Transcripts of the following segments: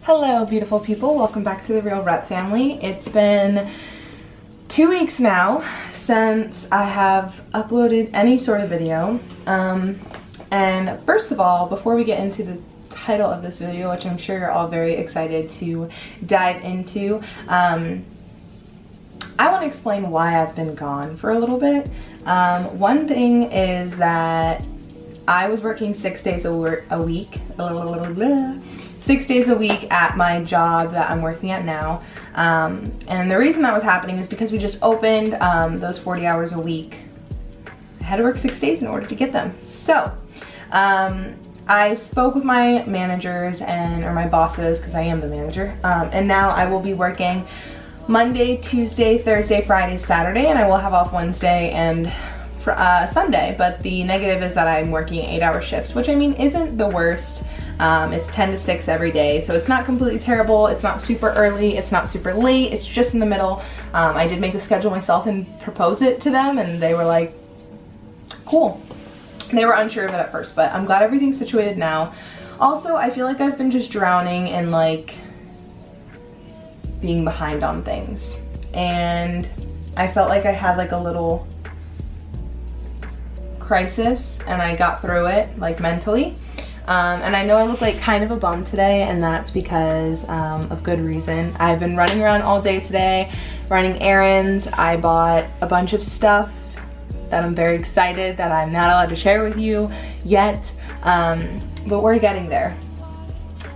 Hello beautiful people, welcome back to the Real Rep family. It's been 2 weeks now since I have uploaded any sort of video. And first of all, before we get into the title of this video, which I'm sure you're all very excited to dive into, I want to explain why I've been gone for a little bit. One thing is that I was working 6 days a week, 6 days a week at my job that I'm working at now. And the reason that was happening is because we just opened those 40 hours a week. I had to work 6 days in order to get them. So I spoke with my managers or my bosses, because I am the manager, and now I will be working Monday, Tuesday, Thursday, Friday, Saturday, and I will have off Wednesday and Sunday. But the negative is that I'm working 8-hour shifts, which I mean isn't the worst. It's 10 to 6 every day, so it's not completely terrible. It's not super early, it's not super late, it's just in the middle. I did make the schedule myself and propose it to them, and they were like, cool. They were unsure of it at first, but I'm glad everything's situated now. Also, I feel like I've been just drowning in like being behind on things, and I felt like I had like a little crisis, and I got through it like mentally. And I know I look like kind of a bum today, and that's because of good reason. I've been running around all day today, running errands. I bought a bunch of stuff that I'm very excited that I'm not allowed to share with you yet, but we're getting there.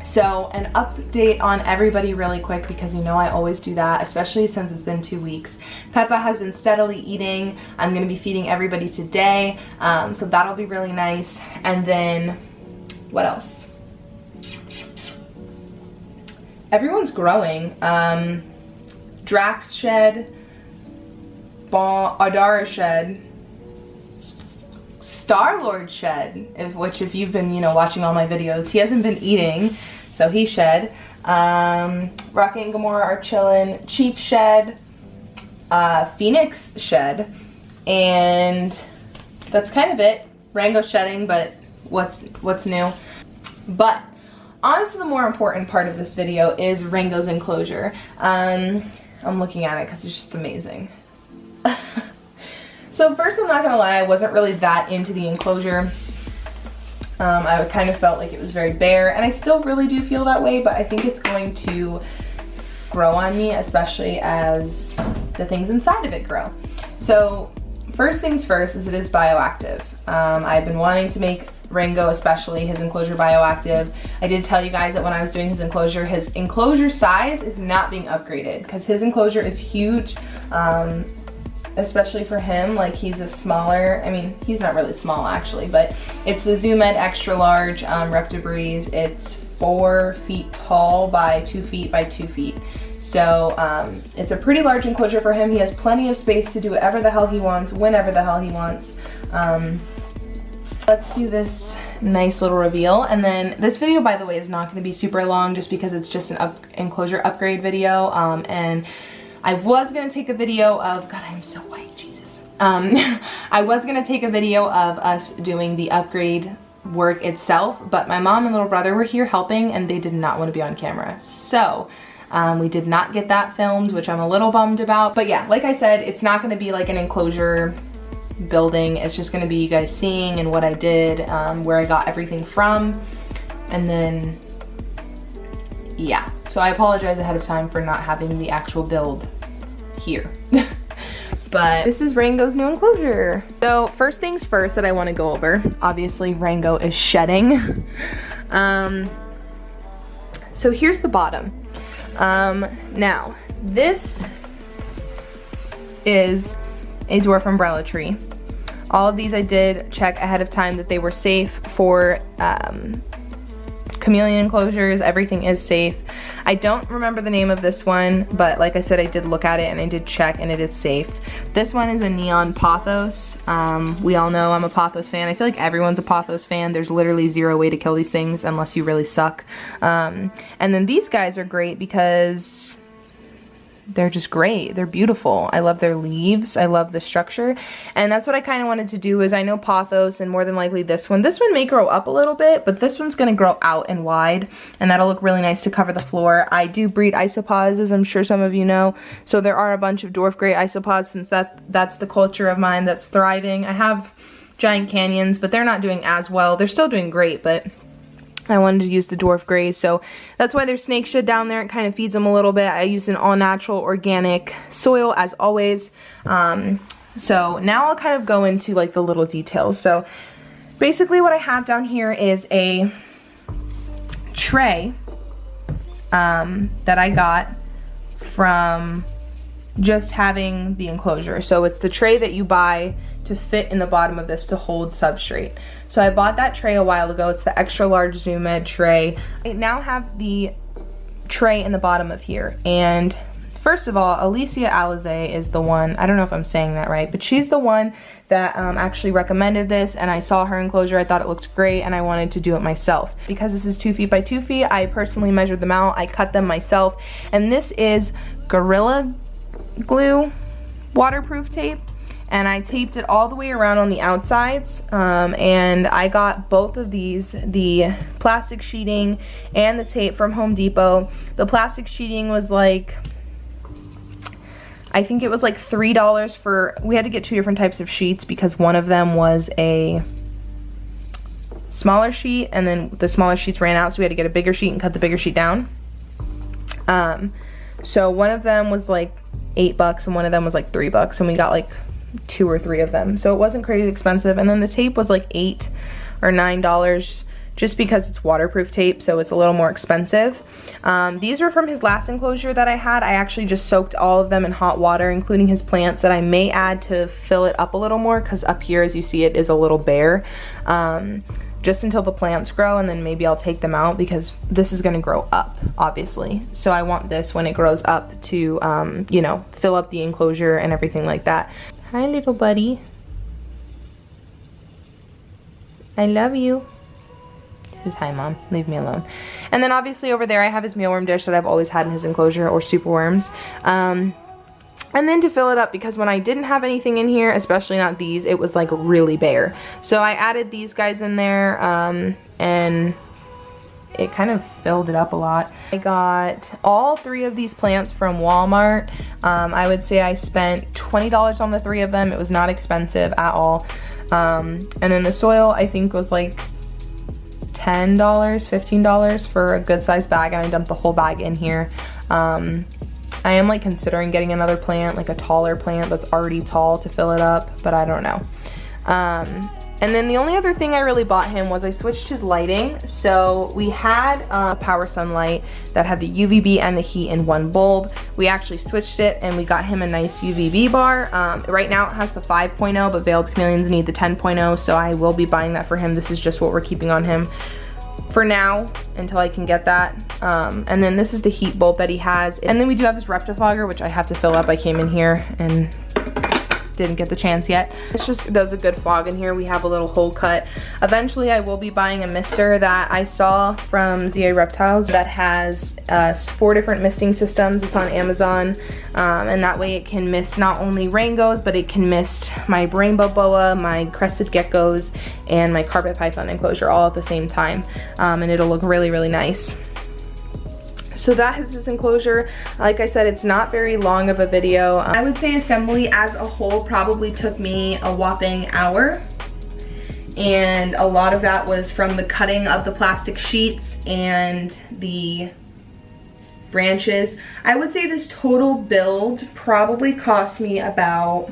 So an update on everybody really quick, because you know I always do that, especially since it's been 2 weeks. Peppa has been steadily eating. I'm gonna be feeding everybody today, so that'll be really nice. And then what else? Everyone's growing. Drax shed, Adara shed, Star-Lord shed, which if you've been, watching all my videos, he hasn't been eating, so he shed. Rocky and Gamora are chilling. Chief shed, Phoenix shed, and that's kind of it. Rango shedding, but what's new? But honestly, the more important part of this video is Rango's enclosure. I'm looking at it because it's just amazing. So first, I'm not gonna lie, I wasn't really that into the enclosure. I kind of felt like it was very bare, and I still really do feel that way, but I think it's going to grow on me, especially as the things inside of it grow. So first things first is it is bioactive. I've been wanting to make Rango, especially his enclosure, bioactive. I did tell you guys that when I was doing his enclosure size is not being upgraded, because his enclosure is huge. Especially for him, like he's a smaller, I mean, he's not really small actually, but it's the Zoo Med Extra Large Reptibreeze. It's 4 feet tall by 2 feet by 2 feet. So it's a pretty large enclosure for him. He has plenty of space to do whatever the hell he wants, whenever the hell he wants. Let's do this nice little reveal. And then this video, by the way, is not going to be super long, just because it's just an enclosure upgrade video. And I was gonna take a video of, God, I'm so white, Jesus. I was gonna take a video of us doing the upgrade work itself, but my mom and little brother were here helping, and they did not want to be on camera. So we did not get that filmed, which I'm a little bummed about. But yeah, like I said, it's not gonna be like an enclosure building. It's just gonna be you guys seeing and what I did, where I got everything from, and then yeah, so I apologize ahead of time for not having the actual build here. But this is Rango's new enclosure. So first things first that I want to go over, obviously Rango is shedding. So here's the bottom. Now this is a dwarf umbrella tree. All of these I did check ahead of time that they were safe for chameleon enclosures. Everything is safe. I don't remember the name of this one, but like I said, I did look at it and I did check, and it is safe. This one is a neon pothos. We all know I'm a pothos fan. I feel like everyone's a pothos fan. There's literally zero way to kill these things unless you really suck. And then these guys are great because they're just great. They're beautiful. I love their leaves. I love the structure. And that's what I kind of wanted to do is I know pothos and more than likely this one may grow up a little bit, but this one's going to grow out and wide and that'll look really nice to cover the floor. I do breed isopods, as I'm sure some of you know. So there are a bunch of dwarf gray isopods since that's the culture of mine that's thriving. I have giant canyons, but they're not doing as well. They're still doing great, but I wanted to use the dwarf grays, so that's why there's snake shed down there. It kind of feeds them a little bit. I use an all natural organic soil as always. So now I'll kind of go into like the little details. So basically what I have down here is a tray that I got from just having the enclosure. So it's the tray that you buy to fit in the bottom of this to hold substrate. So I bought that tray a while ago. It's the extra large Zoom Ed tray. I now have the tray in the bottom of here. And first of all, Alicia Alize is the one, I don't know if I'm saying that right, but she's the one that actually recommended this, and I saw her enclosure. I thought it looked great and I wanted to do it myself. Because this is 2 feet by 2 feet, I personally measured them out. I cut them myself. And this is Gorilla Glue waterproof tape. And I taped it all the way around on the outsides, and I got both of these, the plastic sheeting and the tape from Home Depot. The plastic sheeting was like, I think it was like $3 for, we had to get 2 different types of sheets because one of them was a smaller sheet and then the smaller sheets ran out, so we had to get a bigger sheet and cut the bigger sheet down. So one of them was like $8 and one of them was like $3, and we got like 2 or 3 of them, so it wasn't crazy expensive. And then the tape was like $8 or $9 just because it's waterproof tape, so it's a little more expensive. These were from his last enclosure that I had. I actually just soaked all of them in hot water, including his plants that I may add to fill it up a little more, because up here, as you see, it is a little bare. Just until the plants grow, and then maybe I'll take them out because this is going to grow up, obviously. So I want this when it grows up to, you know, fill up the enclosure and everything like that. Hi, little buddy. I love you. He says, hi, Mom. Leave me alone. And then obviously over there I have his mealworm dish that I've always had in his enclosure, or superworms. And then to fill it up, because when I didn't have anything in here, especially not these, it was like really bare. So I added these guys in there, and it kind of filled it up a lot. I got all 3 of these plants from Walmart. I would say I spent $20 on the 3 of them. It was not expensive at all. And then the soil I think was like $10, $15 for a good sized bag, and I dumped the whole bag in here. I am like considering getting another plant, like a taller plant that's already tall to fill it up, but I don't know. And then the only other thing I really bought him was I switched his lighting. So we had Power Sunlight that had the UVB and the heat in one bulb. We actually switched it and we got him a nice UVB bar. Right now it has the 5.0, but Veiled Chameleons need the 10.0, so I will be buying that for him. This is just what we're keeping on him for now until I can get that. And then this is the heat bulb that he has. And then we do have his Reptifogger, which I have to fill up. I came in here and didn't get the chance yet. This just does a good fog in here. We have a little hole cut. Eventually I will be buying a mister that I saw from ZA Reptiles that has 4 different misting systems. It's on Amazon, and that way it can mist not only rangos, but it can mist my rainbow boa, my crested geckos, and my carpet python enclosure all at the same time, and it'll look really, really nice. So that is this enclosure. Like I said, it's not very long of a video. I would say assembly as a whole probably took me a whopping hour. And a lot of that was from the cutting of the plastic sheets and the branches. I would say this total build probably cost me about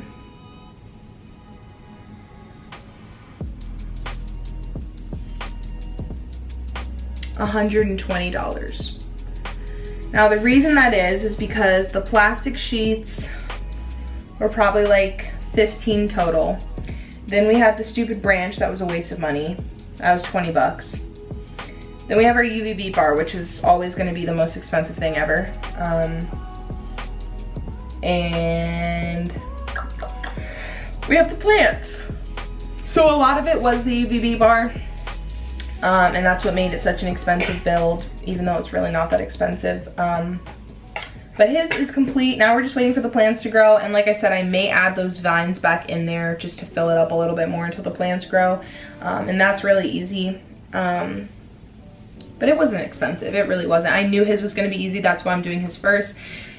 $120. Now the reason that is because the plastic sheets were probably like 15 total. Then we had the stupid branch that was a waste of money. That was 20 bucks. Then we have our UVB bar, which is always gonna be the most expensive thing ever. And we have the plants. So a lot of it was the UVB bar. And that's what made it such an expensive build, even though it's really not that expensive. But his is complete. Now we're just waiting for the plants to grow. And like I said, I may add those vines back in there just to fill it up a little bit more until the plants grow. And that's really easy. But it wasn't expensive. It really wasn't. I knew his was going to be easy. That's why I'm doing his first.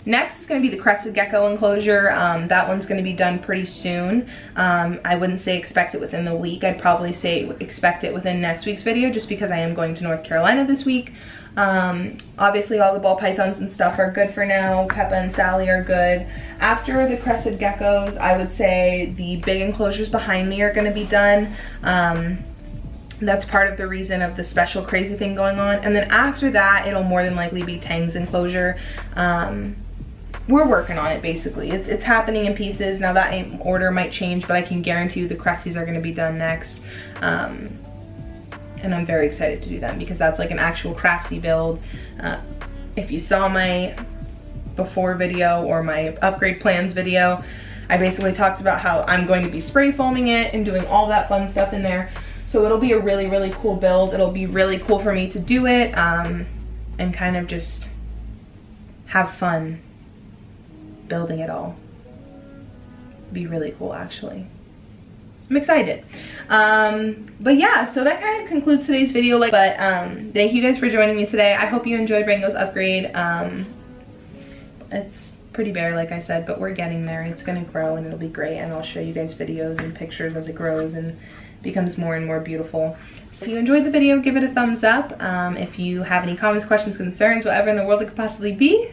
Next is going to be the crested gecko enclosure. That one's going to be done pretty soon. I wouldn't say expect it within the week. I'd probably say expect it within next week's video, just because I am going to North Carolina this week. Obviously all the ball pythons and stuff are good for now. Peppa and Sally are good. After the crested geckos, I would say the big enclosures behind me are going to be done. That's part of the reason of the special crazy thing going on. And then after that, it'll more than likely be Tang's enclosure. We're working on it, basically. It's happening in pieces. Now that order might change, but I can guarantee you the Cresties are going to be done next. And I'm very excited to do them because that's like an actual craftsy build. If you saw my before video or my upgrade plans video, I basically talked about how I'm going to be spray foaming it and doing all that fun stuff in there. So it'll be a really, really cool build. It'll be really cool for me to do it and kind of just have fun building it all. Be really cool, actually. I'm excited. But yeah, so that kind of concludes today's video. Thank you guys for joining me today. I hope you enjoyed Rango's upgrade. It's pretty bare, like I said, but we're getting there. It's gonna grow and it'll be great, and I'll show you guys videos and pictures as it grows and becomes more and more beautiful. So if you enjoyed the video, give it a thumbs up. If you have any comments, questions, concerns, whatever in the world it could possibly be,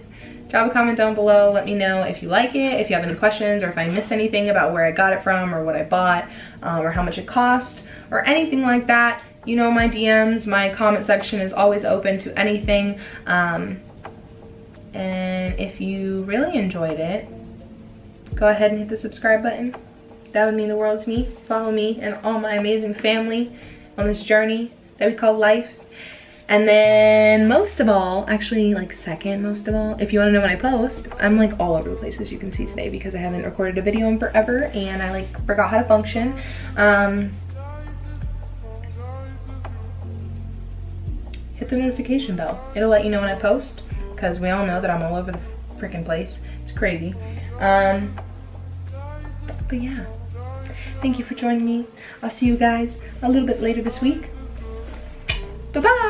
drop a comment down below. Let me know if you like it, if you have any questions, or if I missed anything about where I got it from or what I bought, or how much it cost, or anything like that. You know, my DMs, my comment section is always open to anything. And if you really enjoyed it, go ahead and hit the subscribe button. That would mean the world to me. Follow me and all my amazing family on this journey that we call life. And then most of all, actually like second most of all, if you want to know when I post, I'm like all over the place as you can see today because I haven't recorded a video in forever and I like forgot how to function. Hit the notification bell. It'll let you know when I post because we all know that I'm all over the freaking place. It's crazy. But yeah, thank you for joining me. I'll see you guys a little bit later this week. Bye-bye.